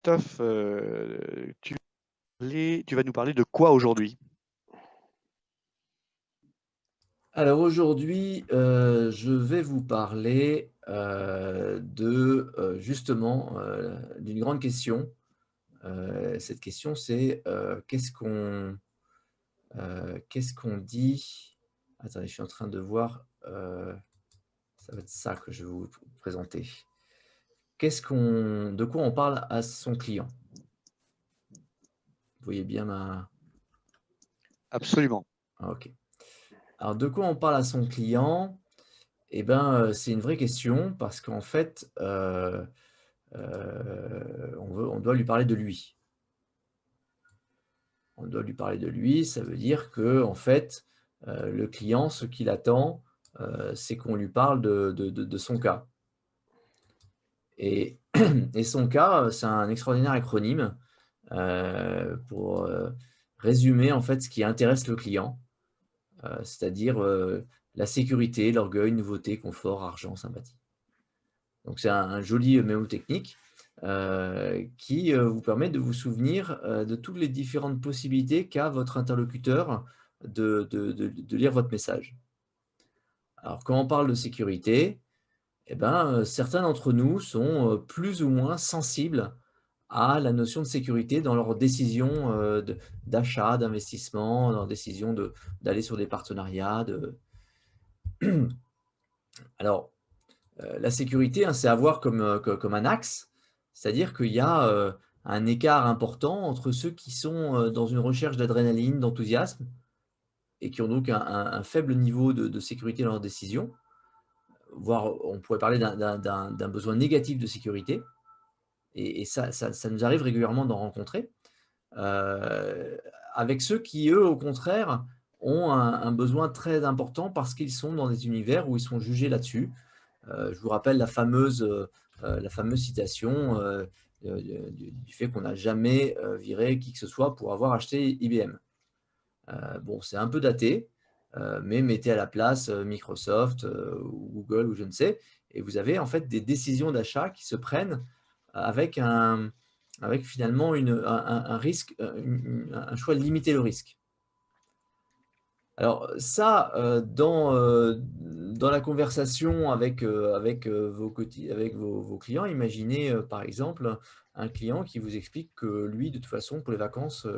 Christophe, tu vas nous parler de quoi aujourd'hui? Alors aujourd'hui, je vais vous parler, justement, d'une grande question. Cette question, c'est, qu'est-ce qu'on dit? Attendez, je suis en train de voir, ça va être ça que je vais vous présenter. De quoi on parle à son client? Vous voyez bien ma Absolument. ah OK. Alors de quoi on parle à son client? Eh ben, c'est une vraie question parce qu'en fait, on doit lui parler de lui. On doit lui parler de lui, ça veut dire que en fait, le client, ce qu'il attend, c'est qu'on lui parle de son cas et et son cas, c'est un extraordinaire acronyme, pour, résumer en fait ce qui intéresse le client, c'est-à-dire, la sécurité, l'orgueil, nouveauté, confort, argent, sympathie. Donc c'est un joli mnémotechnique, qui, vous permet de vous souvenir, de toutes les différentes possibilités qu'a votre interlocuteur de lire votre message. Alors quand on parle de sécurité, eh ben, certains d'entre nous sont, plus ou moins sensibles à la notion de sécurité dans leurs décisions, d'achat, d'investissement, dans leurs décisions d'aller sur des partenariats, alors la sécurité, hein, c'est à voir comme un axe, c'est-à-dire qu'il y a, un écart important entre ceux qui sont, dans une recherche d'adrénaline, d'enthousiasme et qui ont donc un faible niveau de sécurité dans leurs décisions, voire on pourrait parler d'un besoin négatif de sécurité et ça nous arrive régulièrement d'en rencontrer, heu, avec ceux qui, eux, au contraire, ont un besoin très important parce qu'ils sont dans des univers où ils sont jugés là-dessus. Je vous rappelle la fameuse citation, du fait qu'on n'a jamais, viré qui que ce soit pour avoir acheté IBM. Bon, c'est un peu daté, mais mettez à la place, Microsoft, ou Google ou je ne sais et vous avez en fait des décisions d'achat qui se prennent avec finalement un risque, un choix de limiter le risque. Alors ça, dans la conversation avec vos clients, imaginez, par exemple, un client qui vous explique que lui, de toute façon, pour les vacances,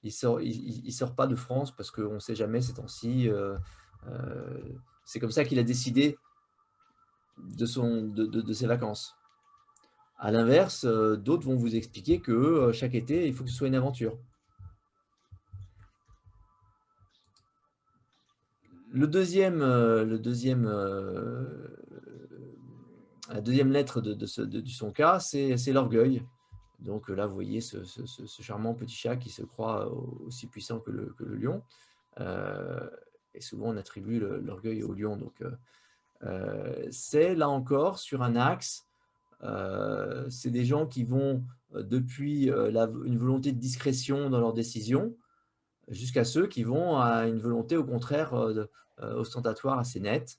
il sort pas de France parce qu'on ne sait jamais ces temps-ci, c'est comme ça qu'il a décidé de ses vacances. À l'inverse, d'autres vont vous expliquer que, chaque été, il faut que ce soit une aventure. La deuxième lettre de son cas, c'est l'orgueil. Donc là, vous voyez ce charmant petit chat qui se croit aussi puissant que le lion. Heu et souvent on attribue l'orgueil au lion. Donc c'est là encore sur un axe, c'est des gens qui vont, depuis, une volonté de discrétion dans leurs décisions, jusqu'à ceux qui vont à une volonté au contraire, ostentatoire assez nette.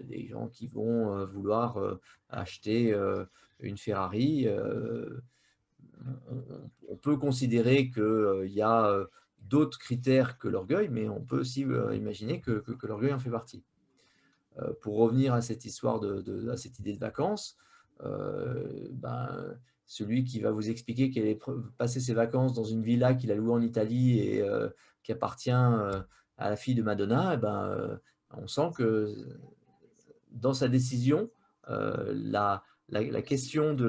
Les gens qui vont, vouloir, acheter, une Ferrari, on peut considérer qu'il y a, d'autres critères que l'orgueil, mais on peut aussi, imaginer que l'orgueil en fait partie. Pour revenir à cette histoire à cette idée de vacances, ben, celui qui va vous expliquer qu'il allait passer ses vacances dans une villa qu'il a louée en Italie et qui appartient, à la fille de Madonna et ben, on sent que dans sa décision, la question de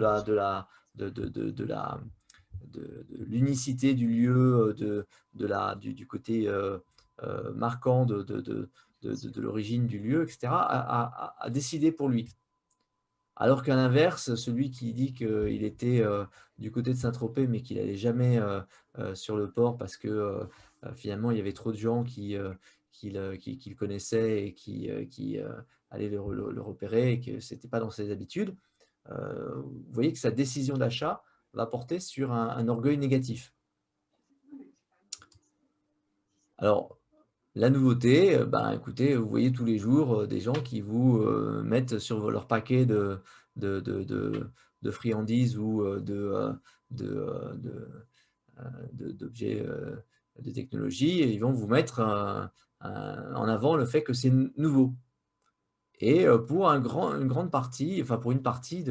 l'unicité du lieu, du côté, marquant de l'origine du lieu et cetera, a décidé pour lui. Alors qu'à l'inverse, celui qui dit qu'il était, du côté de Saint-Tropez, mais qu'il allait jamais, sur le port parce que, finalement, il y avait trop de gens qui le connaissaient et qui allaient le repérer et que c'était pas dans ses habitudes. Vous voyez que sa décision d'achat va porter sur un orgueil négatif. Alors, la nouveauté, ben, écoutez, vous voyez tous les jours, des gens qui vous, mettent sur leur paquet de de friandises ou d'objets de technologie, et ils vont vous mettre en avant le fait que c'est nouveau. Et pour une grande partie, enfin pour une partie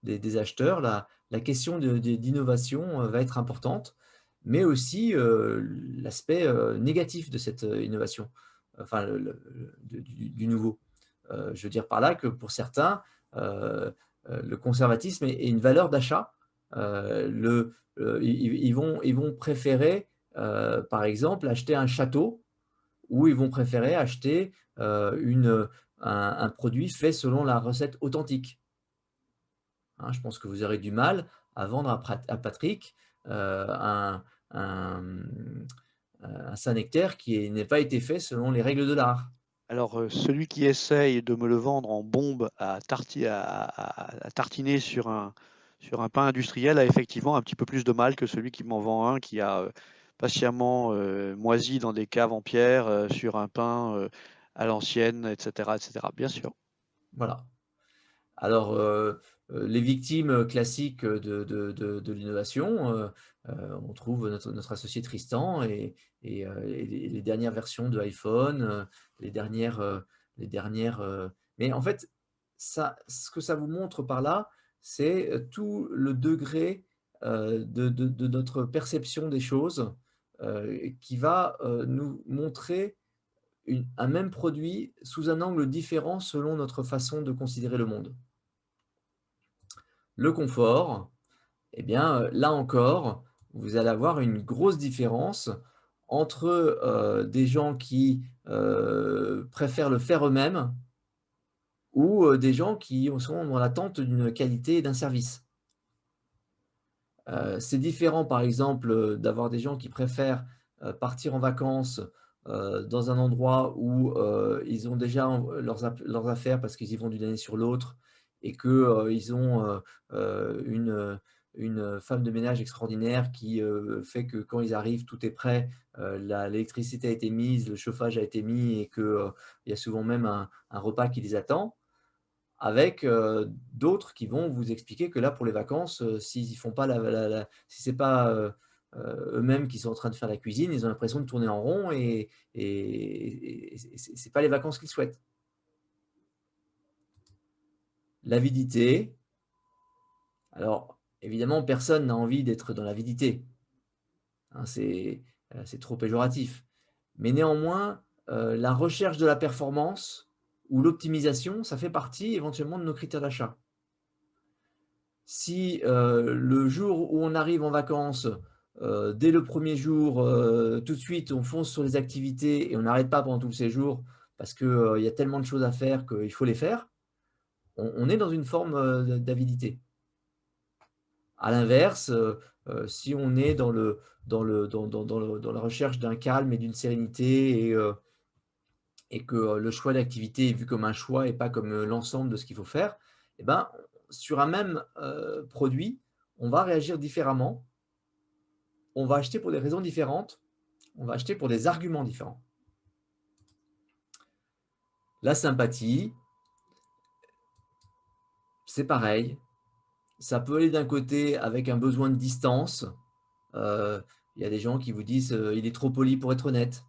des acheteurs, la question d'innovation va être importante, mais aussi l'aspect négatif de cette innovation, enfin du nouveau. Je veux dire par là que pour certains, le conservatisme est une valeur d'achat. Ils vont préférer, par exemple, acheter un château, ou ils vont préférer acheter un produit fait selon la recette authentique. Hein, je pense que vous aurez du mal à vendre à Patrick un Saint-Nectaire qui n'ait pas été fait selon les règles de l'art. Alors, celui qui essaye de me le vendre en bombe à tartiner sur un pain industriel a effectivement un petit peu plus de mal que celui qui m'en vend un qui a patiemment moisi dans des caves en pierre sur un pain à l'ancienne, etc., etc. Bien sûr. Voilà. Alors, les victimes classiques de l'innovation, on trouve notre associé Tristan et les dernières versions de iPhone, les dernières, mais en fait, ce que ça vous montre par là, c'est, tout le degré, de notre perception des choses, qui va, nous montrer un même produit sous un angle différent selon notre façon de considérer le monde. Le confort, eh bien, là encore, vous allez avoir une grosse différence entre, des gens qui, préfèrent le faire eux-mêmes, ou, des gens qui sont dans l'attente d'une qualité et d'un service. C'est différent, par exemple, d'avoir des gens qui préfèrent, partir en vacances, dans un endroit où, ils ont déjà leurs affaires parce qu'ils y vont d'une année sur l'autre, et que, ils ont, une femme de ménage extraordinaire qui, fait que quand ils arrivent, tout est prêt, l'électricité a été mise, le chauffage a été mis, et que, il y a souvent même un repas qui les attend. Avec, d'autres qui vont vous expliquer que là, pour les vacances, s'ils font pas si c'est pas, eux-mêmes qui sont en train de faire la cuisine, ils ont l'impression de tourner en rond, et c'est pas les vacances qu'ils souhaitent. L'avidité, alors évidemment, personne n'a envie d'être dans l'avidité, hein, c'est trop péjoratif. Mais néanmoins, la recherche de la performance ou l'optimisation, ça fait partie éventuellement de nos critères d'achat. Si, le jour où on arrive en vacances, dès le premier jour, tout de suite on fonce sur les activités et on n'arrête pas pendant tout le séjour parce que, il y a tellement de choses à faire qu'il faut les faire, on est dans une forme, d'avidité. À l'inverse, si on est dans la recherche d'un calme et d'une sérénité, et que, le choix d'activité est vu comme un choix et pas comme, l'ensemble de ce qu'il faut faire, et ben, sur un même, produit, on va réagir différemment, on va acheter pour des raisons différentes, on va acheter pour des arguments différents. La sympathie, c'est pareil, ça peut aller d'un côté avec un besoin de distance, il y a des gens qui vous disent, «Il est trop poli pour être honnête»,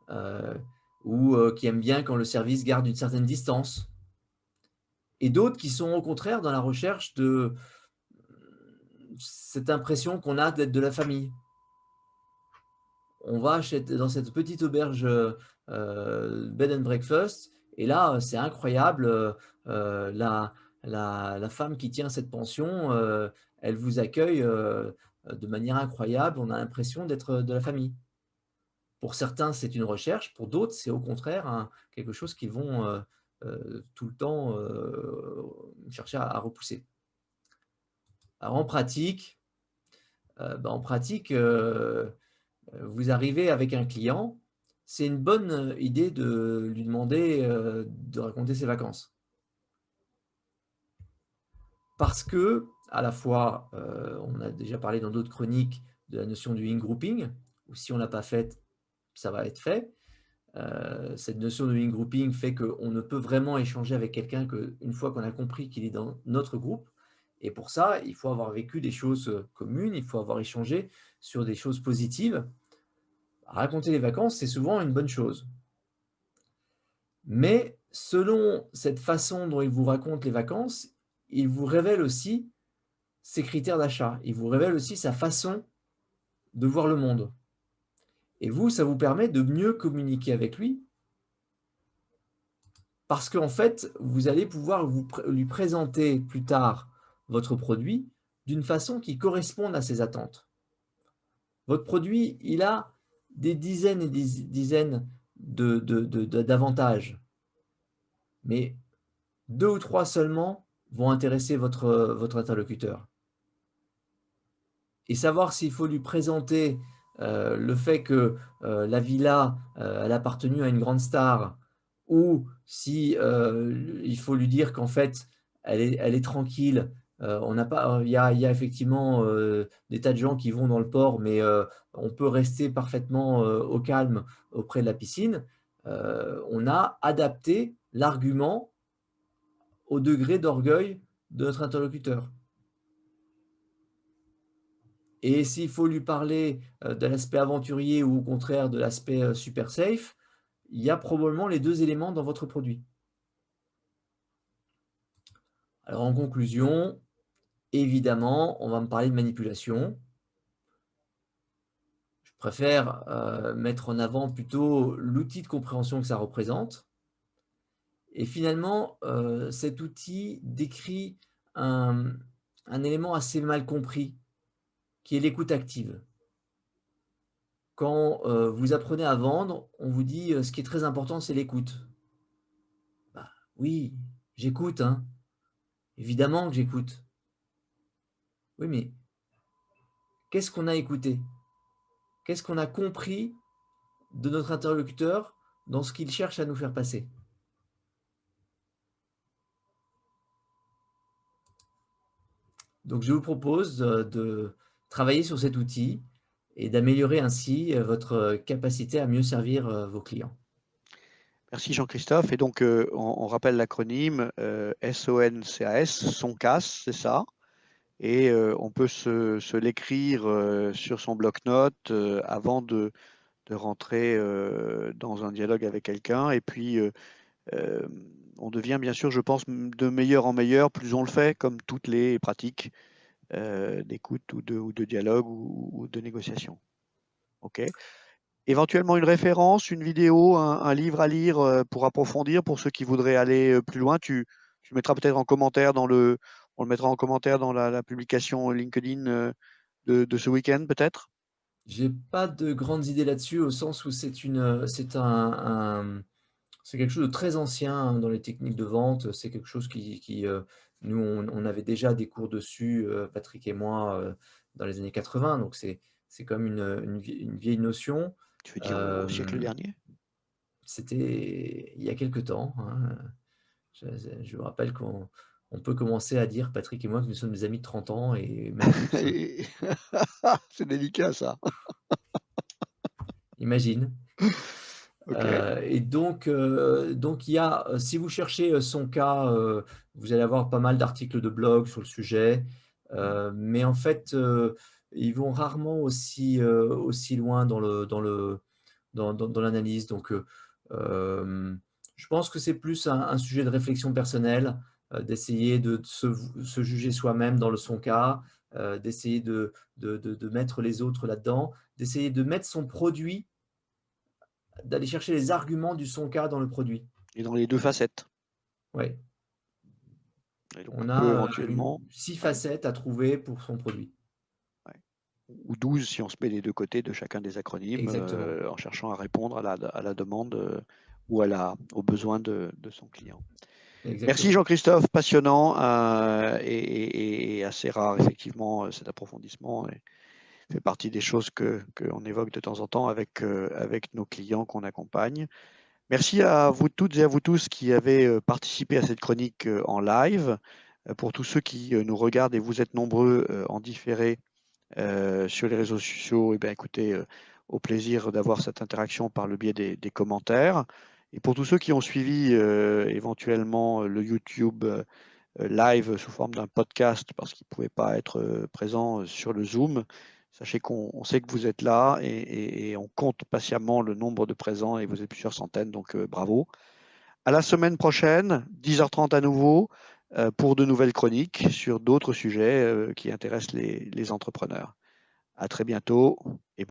heu, ou, qui aiment bien quand le service garde une certaine distance, et d'autres qui sont au contraire dans la recherche de cette impression qu'on a d'être de la famille. On va chez dans cette petite auberge, bed and breakfast, et là, c'est incroyable, la la femme qui tient cette pension, elle vous accueille, de manière incroyable. On a l'impression d'être, de la famille. Pour certains, c'est une recherche, pour d'autres, c'est au contraire quelque chose qu'ils vont, tout le temps, chercher à repousser. Alors en pratique, vous arrivez avec un client, c'est une bonne, idée de lui demander, de raconter ses vacances. Parce que, à la fois, on a déjà parlé dans d'autres chroniques de la notion du in-grouping, où si on l'a pas faite, ça va être fait. Cette notion de in-grouping fait qu'on ne peut vraiment échanger avec quelqu'un qu'une fois qu'on a compris qu'il est dans notre groupe, Et pour ça, il faut avoir vécu des choses communes, il faut avoir échangé sur des choses positives. Raconter les vacances, c'est souvent une bonne chose. Mais selon cette façon dont il vous raconte les vacances, il vous révèle aussi ses critères d'achat. Il vous révèle aussi sa façon de voir le monde. Et vous, ça vous permet de mieux communiquer avec lui parce qu'en fait, vous allez pouvoir lui présenter plus tard votre produit d'une façon qui corresponde à ses attentes. Votre produit, il a des dizaines et des dizaines d'avantages, mais 2 ou 3 seulement vont intéresser votre interlocuteur. Et savoir s'il faut lui présenter, le fait que, la villa, elle a appartenu à une grande star ou si, il faut lui dire qu'en fait, elle est tranquille, on n'a pas il y a effectivement, des tas de gens qui vont dans le port, mais, on peut rester parfaitement, au calme auprès de la piscine. On a adapté l'argument au degré d'orgueil de notre interlocuteur. Et s'il faut lui parler, de l'aspect aventurier ou au contraire de l'aspect, super safe, il y a probablement les 2 éléments dans votre produit. Alors en conclusion, évidemment, on va me parler de manipulation. Je préfère, mettre en avant plutôt l'outil de compréhension que ça représente et finalement, cet outil décrit un un élément assez mal compris, qui est l'écoute active. Quand, vous apprenez à vendre, on vous dit, «Ce qui est très important, c'est l'écoute». Bah, oui, j'écoute, hein, évidemment que j'écoute. Oui, mais qu'est-ce qu'on a écouté? Qu'est-ce qu'on a compris de notre interlocuteur dans ce qu'il cherche à nous faire passer? Donc je vous propose, de travailler sur cet outil et d'améliorer ainsi, votre capacité à mieux servir, vos clients. Merci Jean-Christophe. Et donc, on rappelle l'acronyme SONCAS, SONCAS, c'est ça. Et on peut se l'écrire sur son bloc-notes avant de rentrer dans un dialogue avec quelqu'un. Et puis, euh, on devient bien sûr, je pense, de meilleur en meilleur, plus on le fait, comme toutes les pratiques d'écoute ou de dialogue ou de négociation. OK. Éventuellement une référence, une vidéo, un livre à lire pour approfondir, pour ceux qui voudraient aller plus loin. Tu le mettras peut-être en commentaire on le mettra en commentaire dans la publication LinkedIn de ce week-end, peut-être. J'ai pas de grandes idées là-dessus, au sens où c'est c'est quelque chose de très ancien, hein, dans les techniques de vente. C'est quelque chose nous, on avait déjà des cours dessus, Patrick et moi, dans les années 80, donc c'est comme une vieille notion. Tu veux dire au siècle Hem, dernier? C'était il y a quelque temps, hein, je me rappelle qu'on peut commencer à dire, Patrick et moi, que nous sommes des amis de 30 ans et même plus. C'est délicat ça. Imagine. OK. Et donc il y a, si vous cherchez, son cas, vous allez avoir pas mal d'articles de blog sur le sujet, mais en fait, ils vont rarement aussi loin dans l'analyse. Donc, je pense que c'est plus un sujet de réflexion personnelle, d'essayer de se juger soi-même dans son cas, d'essayer de mettre les autres là-dedans, d'essayer de mettre son produit, d'aller chercher les arguments du son cas dans le produit. Et dans les deux facettes. Ouais, Et donc on on peut a, éventuellement, 6 ouais, facettes à trouver pour son produit. ouais, ou 12 si on se met des deux côtés de chacun des acronymes, Exactement, en cherchant à répondre à la demande ou aux besoins de son client. Merci exactement. Jean-Christophe, passionnant et assez rare, effectivement, cet approfondissement fait partie des choses qu'on évoque de temps en temps avec nos clients qu'on accompagne. Merci à vous toutes et à vous tous qui avez participé à cette chronique en live. Pour tous ceux qui nous regardent, et vous êtes nombreux en différé sur les réseaux sociaux, eh bien, écoutez, au plaisir d'avoir cette interaction par le biais des commentaires. Et pour tous ceux qui ont suivi éventuellement le YouTube live sous forme d'un podcast parce qu'ils ne pouvaient pas être présents sur le Zoom. Sachez qu'on sait que vous êtes là et on compte patiemment le nombre de présents et vous êtes plusieurs centaines, donc bravo. À la semaine prochaine, 10h30 à nouveau, pour de nouvelles chroniques sur d'autres sujets qui intéressent les entrepreneurs. À très bientôt. Et